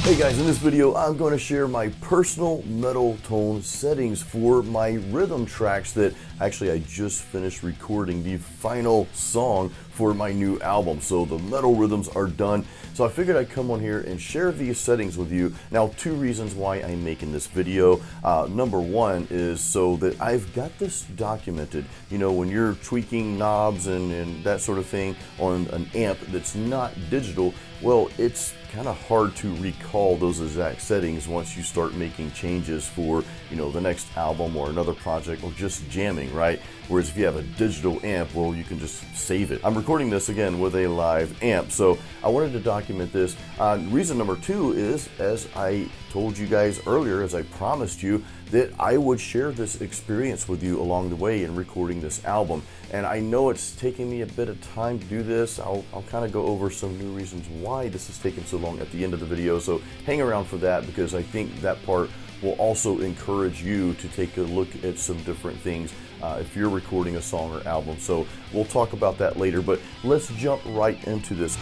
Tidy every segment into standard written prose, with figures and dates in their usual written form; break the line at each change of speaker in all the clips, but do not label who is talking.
Hey guys, in this video I'm going to share my personal metal tone settings for my rhythm tracks that actually I just finished recording the final song for my new album. So the metal rhythms are done. So I figured I'd come on here and share these settings with you. Now, two reasons why I'm making this video. Number one is so that I've got this documented. You know, when you're tweaking knobs and that sort of thing on an amp that's not digital, well, it's kind of hard to recall those exact settings once you start making changes for, you know, the next album or another project or just jamming, right? Whereas if you have a digital amp, well, you can just save it. I'm recording this again with a live amp, so I wanted to document this. Reason number two is, as I told you guys earlier, as I promised you, that I would share this experience with you along the way in recording this album. And I know it's taking me a bit of time to do this. I'll kind of go over some new reasons why this is taking so long at the end of the video, so hang around for that, because I think that part will also encourage you to take a look at some different things if you're recording a song or album. So we'll talk about that later, but let's jump right into this.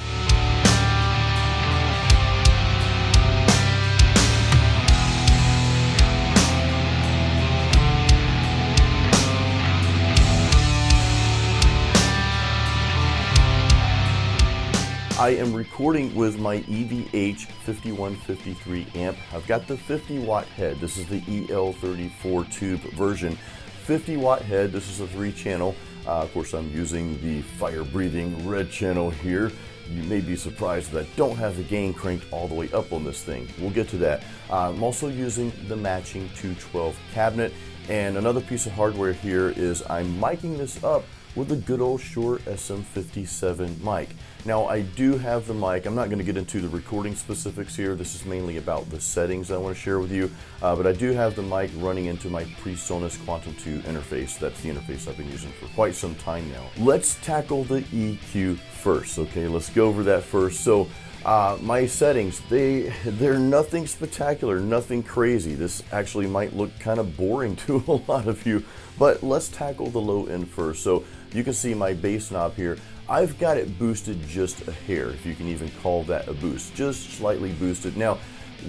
I am recording with my EVH 5153 amp. I've got the 50 watt head. This is the EL34 tube version. 50 watt head, this is a 3-channel. Of course, I'm using the fire-breathing red channel here. You may be surprised that I don't have the gain cranked all the way up on this thing. We'll get to that. I'm also using the matching 212 cabinet. And another piece of hardware here is I'm miking this up with a good old Shure SM57 mic. Now, I do have the mic. I'm not going to get into the recording specifics here. This is mainly about the settings I want to share with you. But I do have the mic running into my PreSonus Quantum 2 interface. That's the interface I've been using for quite some time now. Let's tackle the EQ first. Okay, let's go over that first. So, my settings, they're nothing spectacular, nothing crazy. This actually might look kind of boring to a lot of you, but let's tackle the low end first. So you can see my bass knob here. I've got it boosted just a hair, if you can even call that a boost, just slightly boosted. Now,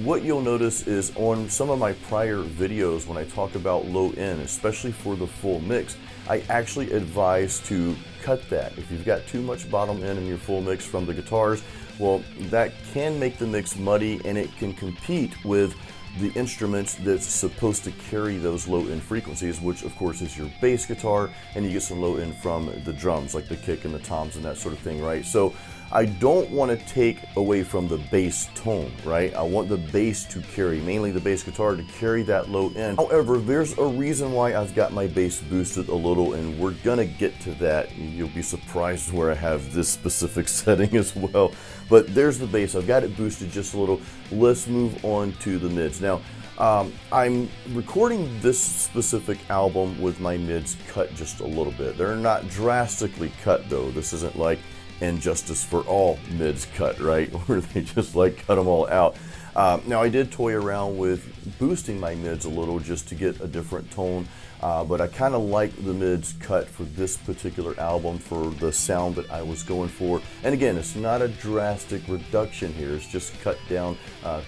what you'll notice is on some of my prior videos when I talk about low end, especially for the full mix, I actually advise to cut that. If you've got too much bottom end in your full mix from the guitars, well, that can make the mix muddy, and it can compete with the instruments that's supposed to carry those low end frequencies, which of course is your bass guitar, and you get some low end from the drums, like the kick and the toms and that sort of thing, right? So I don't want to take away from the bass tone, right? I want the bass to carry, mainly the bass guitar, to carry that low end. However, there's a reason why I've got my bass boosted a little, and we're gonna get to that. You'll be surprised where I have this specific setting as well. But there's the bass. I've got it boosted just a little. Let's move on to the mids. Now, I'm recording this specific album with my mids cut just a little bit. They're not drastically cut though. This isn't like And Justice for All mids cut, right? Where they just like cut them all out. Now, I did toy around with boosting my mids a little just to get a different tone, but I kind of like the mids cut for this particular album for the sound that I was going for. And again, it's not a drastic reduction here, it's just cut down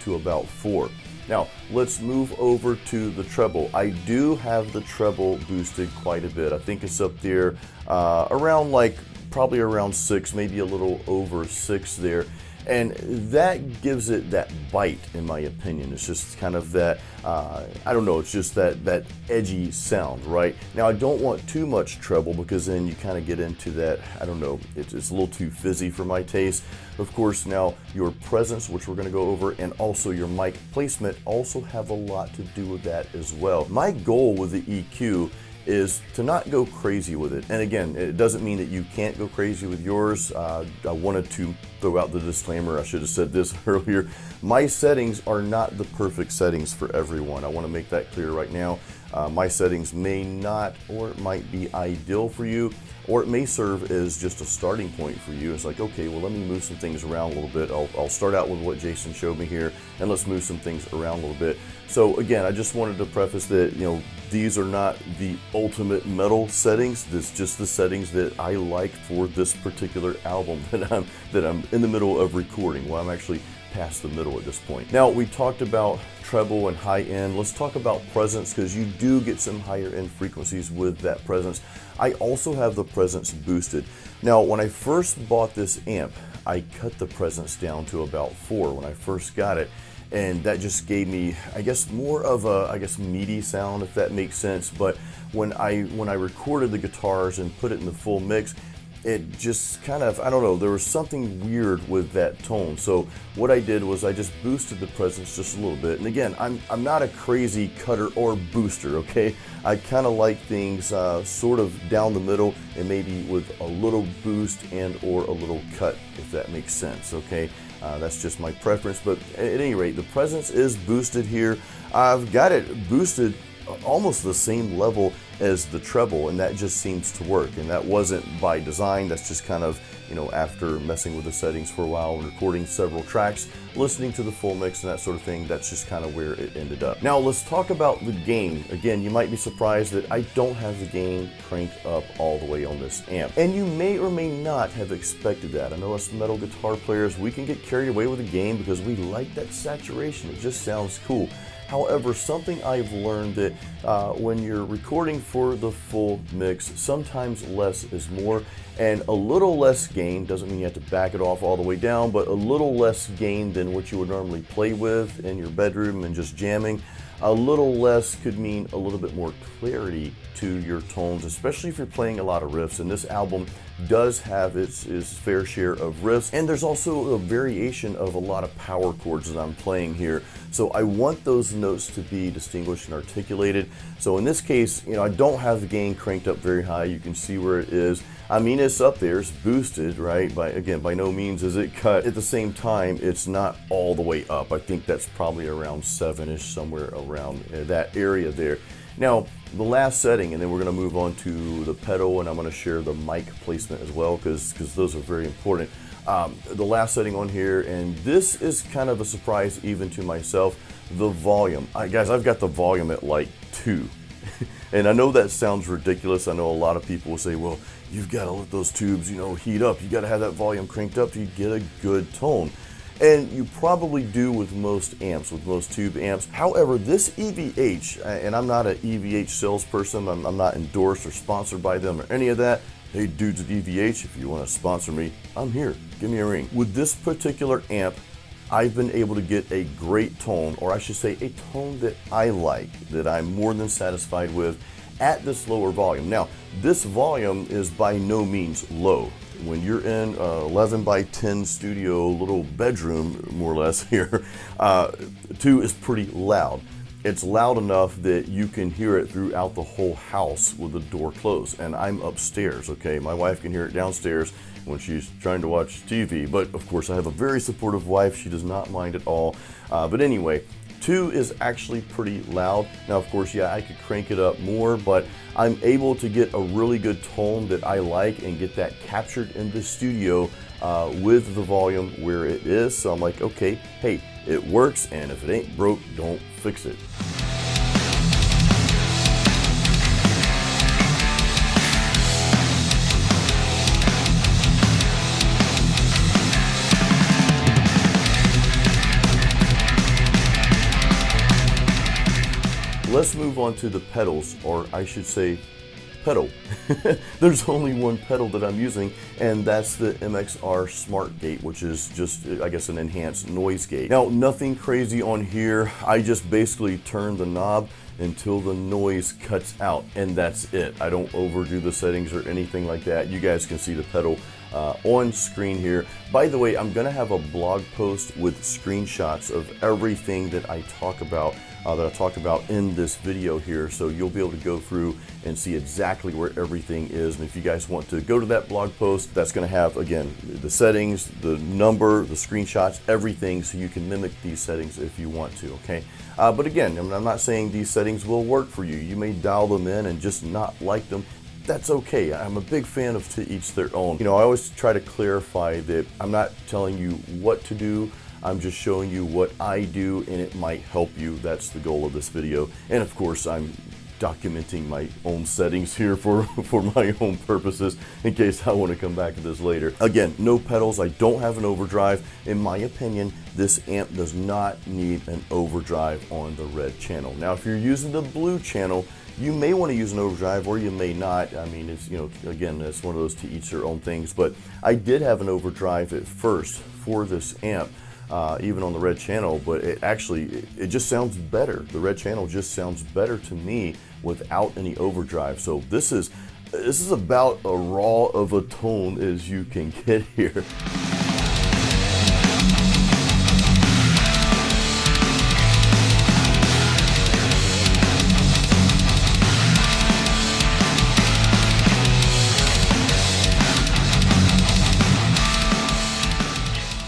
to about 4. Now, let's move over to the treble. I do have the treble boosted quite a bit. I think it's up there around probably around 6, maybe a little over 6 there. And that gives it that bite, in my opinion. It's just kind of that, I don't know, it's just that edgy sound, right? Now, I don't want too much treble because then you kind of get into that, I don't know, it's a little too fizzy for my taste. Of course, now your presence, which we're going to go over, and also your mic placement also have a lot to do with that as well. My goal with the EQ is to not go crazy with it. And again, it doesn't mean that you can't go crazy with yours. I wanted to throw out the disclaimer, I should have said this earlier. My settings are not the perfect settings for everyone. I want to make that clear right now. My settings may not, or it might be ideal for you, or it may serve as just a starting point for you. It's like, okay, well, let me move some things around a little bit. I'll start out with what Jason showed me here, and let's move some things around a little bit. So again, I just wanted to preface that, you know, these are not the ultimate metal settings. This is just the settings that I like for this particular album that I'm in the middle of recording. Well, I'm actually past the middle at this point. Now, we talked about treble and high end. Let's talk about presence, because you do get some higher end frequencies with that presence. I also have the presence boosted. Now, when I first bought this amp, I cut the presence down to about 4 when I first got it. And that just gave me, I guess, more of a, meaty sound, if that makes sense. But when I recorded the guitars and put it in the full mix, it just kind of, I don't know, there was something weird with that tone. So what I did was I just boosted the presence just a little bit. And again, I'm not a crazy cutter or booster, okay? I kind of like things sort of down the middle, and maybe with a little boost and or a little cut, if that makes sense, okay? That's just my preference, but at any rate, the presence is boosted here. I've got it boosted almost the same level as the treble, and that just seems to work. And that wasn't by design, that's just kind of, you know, after messing with the settings for a while and recording several tracks, listening to the full mix and that sort of thing, that's just kind of where it ended up. Now let's talk about the gain. Again, you might be surprised that I don't have the gain cranked up all the way on this amp. And you may or may not have expected that. I know us metal guitar players, we can get carried away with the gain because we like that saturation. It just sounds cool. However, something I've learned that when you're recording for the full mix, sometimes less is more, and a little less gain doesn't mean you have to back it off all the way down, but a little less gain than what you would normally play with in your bedroom and just jamming. A little less could mean a little bit more clarity to your tones, especially if you're playing a lot of riffs. And this album does have its fair share of riffs, and there's also a variation of a lot of power chords that I'm playing here. So I want those notes to be distinguished and articulated. So in this case, you know, I don't have the gain cranked up very high. You can see where it is. I mean, it's up there, it's boosted, right? By no means is it cut. At the same time, it's not all the way up. I think that's probably around 7-ish, somewhere around that area there. Now, the last setting, and then we're gonna move on to the pedal, and I'm gonna share the mic placement as well, because those are very important. The last setting on here, and this is kind of a surprise even to myself, the volume. Guys, I've got the volume at like 2. And I know that sounds ridiculous. I know a lot of people will say, well, you've got to let those tubes, you know, heat up. You got to have that volume cranked up to get a good tone. And you probably do with most amps, with most tube amps. However, this EVH, and I'm not an EVH salesperson, I'm not endorsed or sponsored by them or any of that. Hey dudes at EVH, if you want to sponsor me, I'm here. Give me a ring. With this particular amp, I've been able to get a great tone, or I should say a tone that I like, that I'm more than satisfied with at this lower volume. Now, this volume is by no means low. When you're in a 11 by 10 studio little bedroom, more or less here, 2 is pretty loud. It's loud enough that you can hear it throughout the whole house with the door closed. And I'm upstairs, okay? My wife can hear it downstairs when she's trying to watch TV. But of course, I have a very supportive wife. She does not mind at all. But anyway, 2 is actually pretty loud. Now, of course, yeah, I could crank it up more, but I'm able to get a really good tone that I like and get that captured in the studio with the volume where it is. So I'm like, okay, hey, it works, and if it ain't broke, don't fix it. Let's move on to the pedals, or I should say pedal. There's only one pedal that I'm using, and that's the MXR Smart Gate, which is just, I guess, an enhanced noise gate. Now, nothing crazy on here. I just basically turn the knob until the noise cuts out, and that's it. I don't overdo the settings or anything like that. You guys can see the pedal on screen here. By the way, I'm gonna have a blog post with screenshots of everything that I talk about, in this video here, so you'll be able to go through and see exactly where everything is. And if you guys want to go to that blog post, that's gonna have, again, the settings, the number, the screenshots, everything, so you can mimic these settings if you want to, okay? But again, I'm not saying these settings will work for you. You may dial them in and just not like them. That's okay. I'm a big fan of to each their own. You know, I always try to clarify that I'm not telling you what to do. I'm just showing you what I do, and it might help you. That's the goal of this video. And of course, I'm documenting my own settings here for my own purposes in case I want to come back to this later. Again, no pedals. I don't have an overdrive. In my opinion, this amp does not need an overdrive on the red channel. Now, if you're using the blue channel, you may want to use an overdrive or you may not. I mean, it's, you know, again, it's one of those to each their own things, but I did have an overdrive at first for this amp. Even on the red channel, but it just sounds better. The red channel just sounds better to me without any overdrive. So this is about as raw of a tone as you can get here.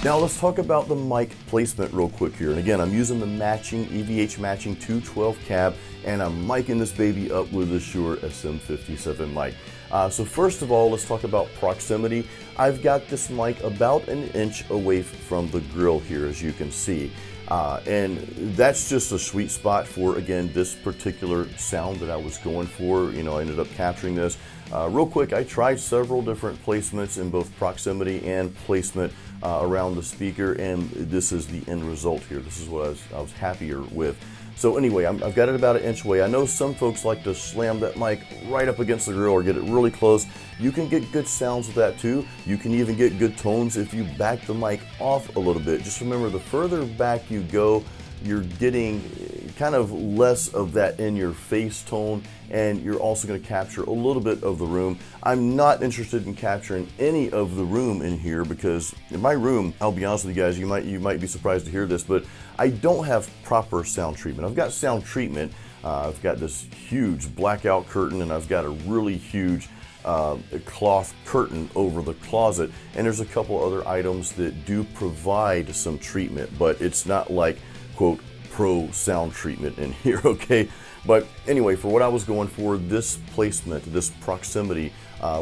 Now let's talk about the mic placement real quick here. And again, I'm using the matching EVH matching 212 cab, and I'm micing this baby up with the Shure SM57 mic. So first of all, let's talk about proximity. I've got this mic about an inch away from the grill here, as you can see. And that's just a sweet spot for, again, this particular sound that I was going for. You know, I ended up capturing this. Real quick, I tried several different placements in both proximity and placement around the speaker, and this is the end result here. This is what I was happier with. So anyway, I've got it about an inch away. I know some folks like to slam that mic right up against the grill or get it really close. You can get good sounds with that too. You can even get good tones if you back the mic off a little bit. Just remember, the further back you go, you're getting kind of less of that in your face tone, and you're also going to capture a little bit of the room. I'm not interested in capturing any of the room in here because in my room, I'll be honest with you guys, you might be surprised to hear this, but I don't have proper sound treatment. I've got sound treatment. I've got this huge blackout curtain, and I've got a really huge cloth curtain over the closet, and there's a couple other items that do provide some treatment, but it's not like, quote, pro sound treatment in here, okay? But anyway, for what I was going for, this placement, this proximity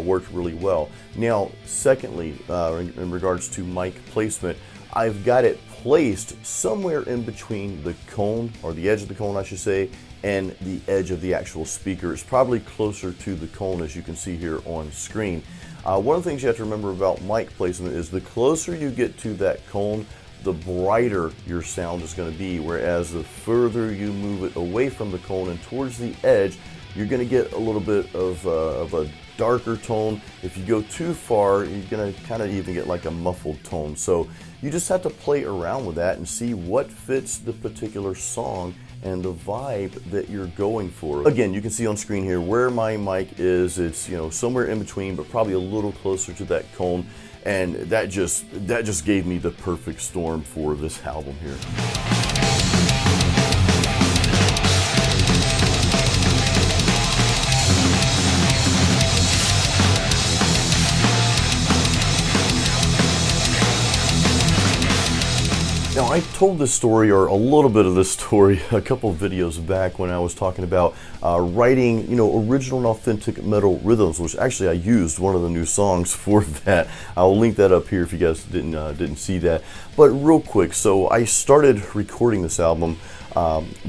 worked really well. Now, secondly, in regards to mic placement, I've got it placed somewhere in between the cone, or the edge of the cone, I should say, and the edge of the actual speaker. It's probably closer to the cone, as you can see here on screen. One of the things you have to remember about mic placement is the closer you get to that cone, the brighter your sound is going to be, whereas the further you move it away from the cone and towards the edge, you're going to get a little bit of a darker tone. If you go too far, you're going to kind of even get like a muffled tone. So you just have to play around with that and see what fits the particular song and the vibe that you're going for. Again, you can see on screen here where my mic is. It's, you know, somewhere in between, but probably a little closer to that cone. And that just gave me the perfect storm for this album here. Now, I told this story, or a little bit of this story, a couple of videos back when I was talking about writing, you know, original and authentic metal rhythms, which actually I used one of the new songs for that. I'll link that up here if you guys didn't see that. But real quick, so I started recording this album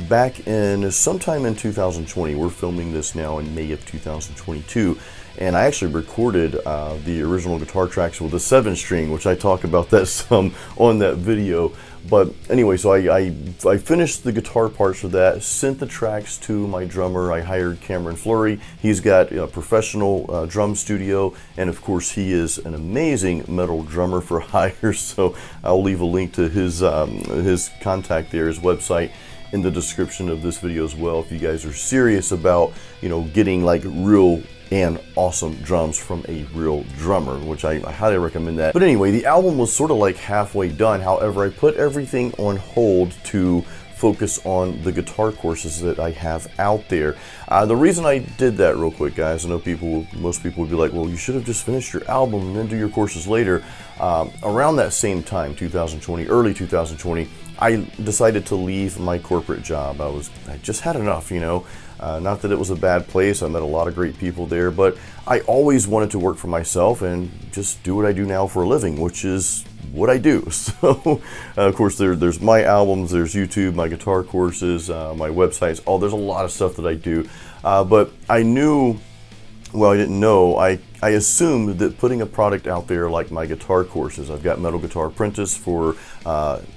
back in sometime in 2020. We're filming this now in May of 2022. And I actually recorded the original guitar tracks with a 7-string, which I talk about that some on that video. But anyway, so I finished the guitar parts for that, sent the tracks to my drummer. I hired Cameron Fleury. He's got a professional drum studio, and of course he is an amazing metal drummer for hire. So I'll leave a link to his contact there, his website, in the description of this video as well, if you guys are serious about, you know, getting like real and awesome drums from a real drummer, which I highly recommend that. But anyway, the album was sort of like halfway done. However, I put everything on hold to focus on the guitar courses that I have out there. The reason I did that, real quick, guys, I know most people would be like, well, you should have just finished your album and then do your courses later. Around that same time, 2020, early 2020, I decided to leave my corporate job. I just had enough, you know. Not that it was a bad place. I met a lot of great people there, but I always wanted to work for myself and just do what I do now for a living, which is what I do. So, of course, there's my albums, there's YouTube, my guitar courses, my websites. There's a lot of stuff that I do. But I knew, well, I didn't know, I assumed that putting a product out there like my guitar courses, I've got Metal Guitar Apprentice for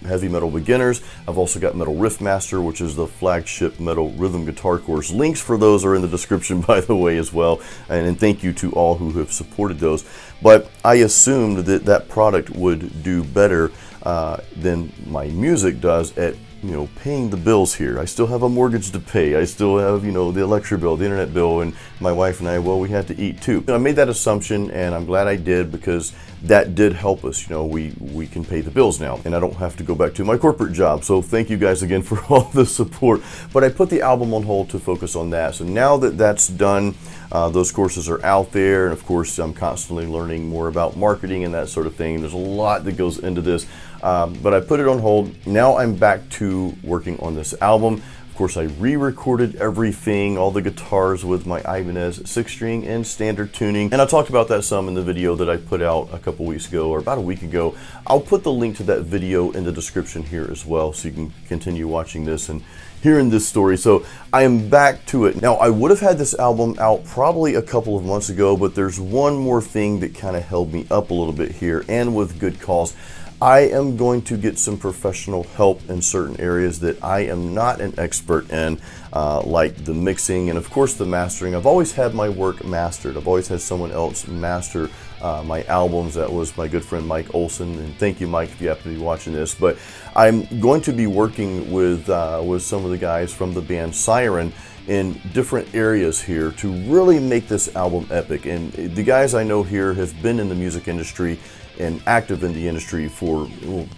heavy metal beginners. I've also got Metal Riff Master, which is the flagship metal rhythm guitar course. Links for those are in the description, by the way, as well. And thank you to all who have supported those. But I assumed that that product would do better than my music does at, you know, paying the bills here. I still have a mortgage to pay. I still have, you know, the electric bill, the internet bill, and my wife and I, well, we have to eat too. I made that assumption, and I'm glad I did, because that did help us. You know, we can pay the bills now, and I don't have to go back to my corporate job. So thank you guys again for all the support. But I put the album on hold to focus on that. So now that that's done, those courses are out there, and of course I'm constantly learning more about marketing and that sort of thing. There's a lot that goes into this, but I put it on hold. Now I'm back to working on this album. Of course, I re-recorded everything, all the guitars with my Ibanez 6-string and standard tuning, and I talked about that some in the video that I put out a couple weeks ago, or about a week ago. I'll put the link to that video in the description here as well, so you can continue watching this and hearing this story. So I am back to it. Now, I would have had this album out probably a couple of months ago, but there's one more thing that kind of held me up a little bit here, and with good cause. I am going to get some professional help in certain areas that I am not an expert in, like the mixing and of course the mastering. I've always had my work mastered. I've always had someone else master my albums. That was my good friend Mike Olson, and thank you, Mike, if you happen to be watching this. But I'm going to be working with some of the guys from the band Siren in different areas here to really make this album epic. And the guys I know here have been in the music industry and active in the industry for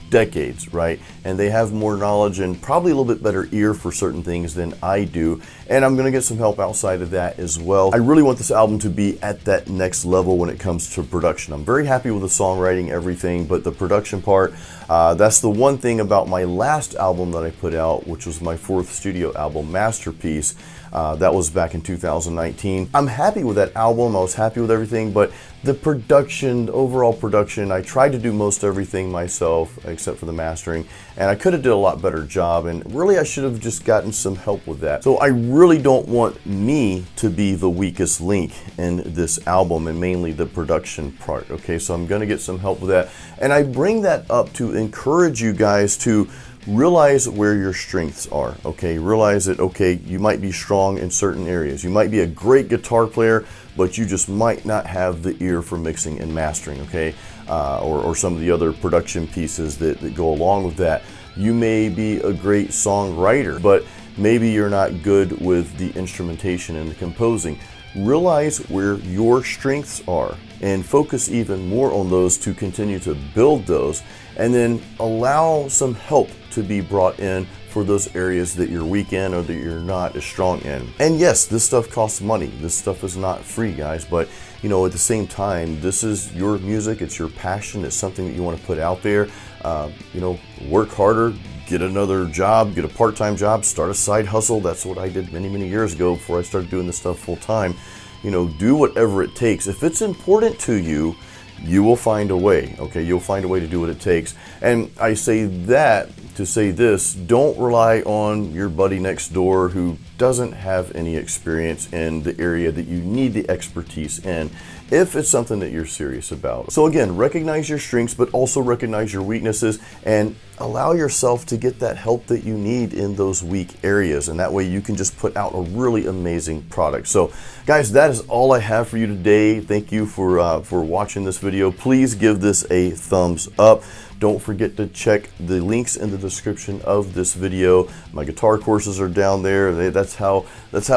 decades, right? And they have more knowledge and probably a little bit better ear for certain things than I do. And I'm gonna get some help outside of that as well. I really want this album to be at that next level when it comes to production. I'm very happy with the songwriting, everything, but the production part, that's the one thing about my last album that I put out, which was my 4th studio album, Masterpiece. That was back in 2019. I'm happy with that album. I was happy with everything, but the production, the overall production, I tried to do most everything myself except for the mastering, and I could have did a lot better job, and really I should have just gotten some help with that. So I really don't want me to be the weakest link in this album, and mainly the production part, okay? So I'm gonna get some help with that, and I bring that up to encourage you guys to realize where your strengths are, okay? Realize that, okay, you might be strong in certain areas. You might be a great guitar player, but you just might not have the ear for mixing and mastering, okay? Or some of the other production pieces that go along with that. You may be a great songwriter, but maybe you're not good with the instrumentation and the composing. Realize where your strengths are and focus even more on those to continue to build those, and then allow some help to be brought in for those areas that you're weak in or that you're not as strong in. And yes, this stuff costs money. This stuff is not free, guys, but you know, at the same time, this is your music, it's your passion, it's something that you want to put out there. You know, work harder, get another job, get a part-time job, start a side hustle. That's what I did many, many years ago before I started doing this stuff full-time. You know, do whatever it takes. If it's important to you, you will find a way, okay? You'll find a way to do what it takes. And I say that to say this: don't rely on your buddy next door who doesn't have any experience in the area that you need the expertise in, if it's something that you're serious about. So again, recognize your strengths, but also recognize your weaknesses, and allow yourself to get that help that you need in those weak areas, and that way you can just put out a really amazing product. So guys, that is all I have for you today. Thank you for watching this video. Please give this a thumbs up. Don't forget to check the links in the description of this video. My guitar courses are down there. That's how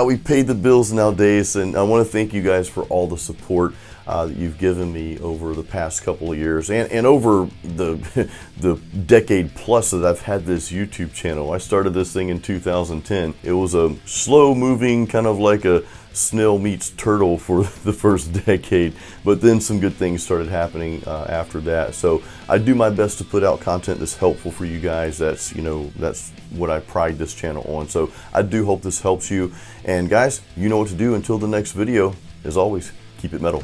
we pay the bills nowadays. And I want to thank you guys for all the support that you've given me over the past couple of years, and over the decade plus that I've had this YouTube channel. I started this thing in 2010. It was a slow moving, kind of like a snail meets turtle for the first decade, but then some good things started happening after that. So I do my best to put out content that's helpful for you guys. That's, you know, that's what I pride this channel on. So I do hope this helps you. And guys, you know what to do. Until the next video, as always, keep it metal.